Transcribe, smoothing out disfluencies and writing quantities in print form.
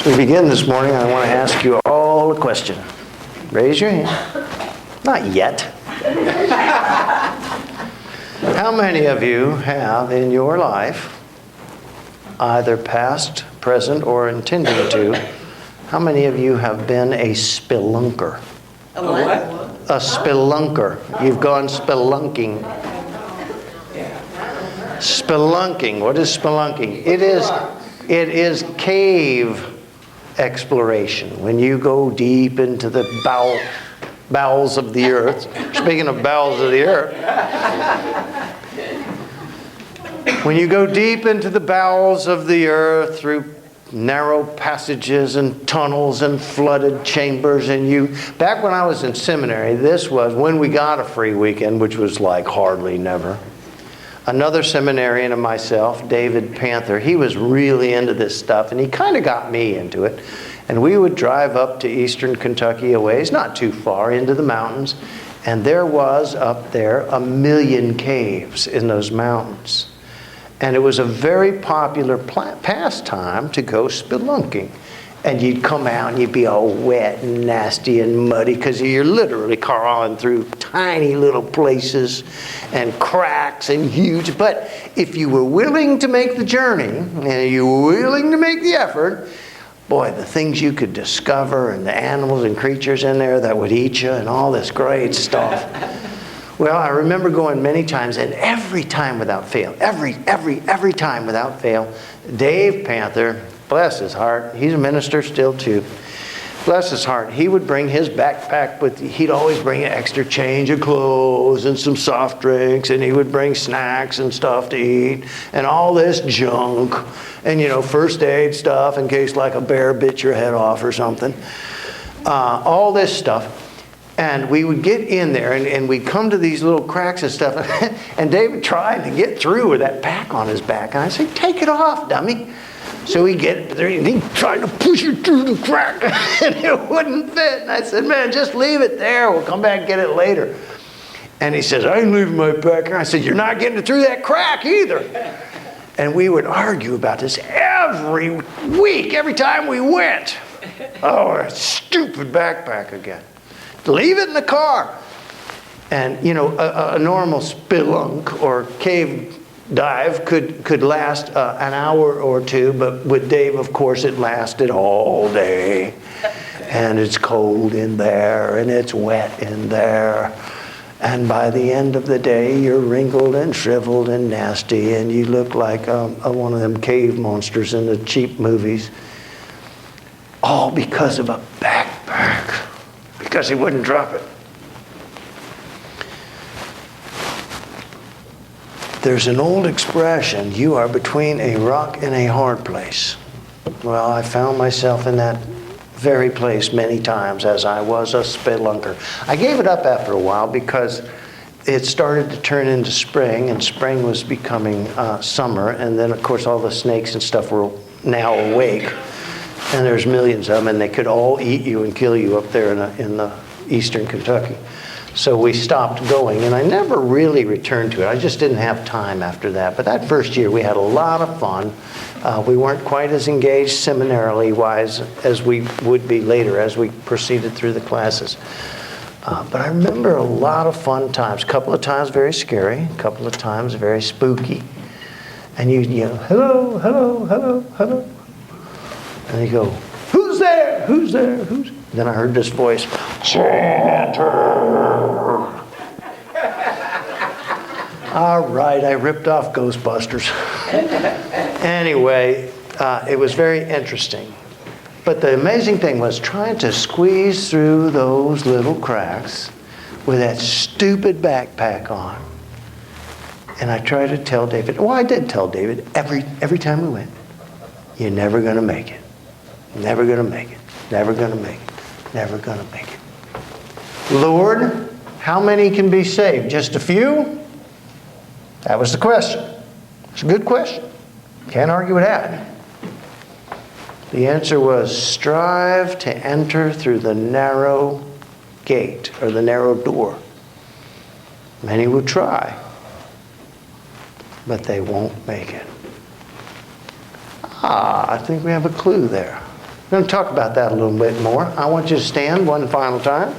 We begin this morning, I want to ask you all a question. Raise your hand. Not yet. How many of you have in your life, either past, present, or intending to, how many of you have been a spelunker? A what? A spelunker. You've gone spelunking. Spelunking. What is spelunking? It is cave exploration. When you go deep into the bowels of the earth. Speaking of bowels of the earth. When you go deep into the bowels of the earth through narrow passages and tunnels and flooded chambers, and back when I was in seminary, this was when we got a free weekend, which was like hardly never. Another seminarian and myself, David Panther, he was really into this stuff, and he kind of got me into it. And we would drive up to eastern Kentucky a ways, not too far, into the mountains, and there was up there 1,000,000 caves in those mountains. And it was a very popular pastime to go spelunking. And you'd come out and you'd be all wet and nasty and muddy because you're literally crawling through tiny little places and cracks and huge. But if you were willing to make the journey and you were willing to make the effort, boy, the things you could discover and the animals and creatures in there that would eat you and all this great stuff. Well, I remember going many times, and every time without fail, every time without fail, Dave Panther, bless his heart, he's a minister still too. Bless his heart, he would bring his backpack, but he'd always bring an extra change of clothes and some soft drinks, and he would bring snacks and stuff to eat, and all this junk, and first aid stuff in case like a bear bit your head off or something. All this stuff. And we would get in there, and we'd come to these little cracks and stuff, and David tried to get through with that pack on his back, and I said, "Take it off, dummy." So he'd get there, and he tried to push it through the crack, and it wouldn't fit. And I said, "Man, just leave it there. We'll come back and get it later." And he says, "I ain't leaving my pack here." I said, "You're not getting it through that crack either." And we would argue about this every week, every time we went. Oh, that stupid backpack again. Leave it in the car. And, a normal spelunk or cave dive could last an hour or two, but with Dave, of course, it lasted all day. And it's cold in there, and it's wet in there. And by the end of the day, you're wrinkled and shriveled and nasty, and you look like one of them cave monsters in the cheap movies. All because of a backpack. Because he wouldn't drop it. There's an old expression, you are between a rock and a hard place. Well, I found myself in that very place many times as I was a spelunker. I gave it up after a while because it started to turn into spring, and spring was becoming summer, and then of course all the snakes and stuff were now awake. And there's millions of them, and they could all eat you and kill you up there in the eastern Kentucky. So we stopped going, and I never really returned to it. I just didn't have time after that. But that first year, we had a lot of fun. We weren't quite as engaged seminarily-wise as we would be later as we proceeded through the classes. But I remember a lot of fun times. A couple of times very scary, a couple of times very spooky. And you yell, "Hello, hello, hello, hello." And they go, "Who's there? Who's there? Who's?" Then I heard this voice, "Santa." All right, I ripped off Ghostbusters. Anyway, it was very interesting. But the amazing thing was trying to squeeze through those little cracks with that stupid backpack on. And I tried to tell David, I did tell David every time we went, "You're never going to make it. Never going to make it. Never going to make it. Never going to make it." Lord, how many can be saved? Just a few? That was the question. It's a good question. Can't argue with that. The answer was strive to enter through the narrow gate or the narrow door. Many will try, but they won't make it. I think we have a clue there. We're going to talk about that a little bit more. I want you to stand one final time.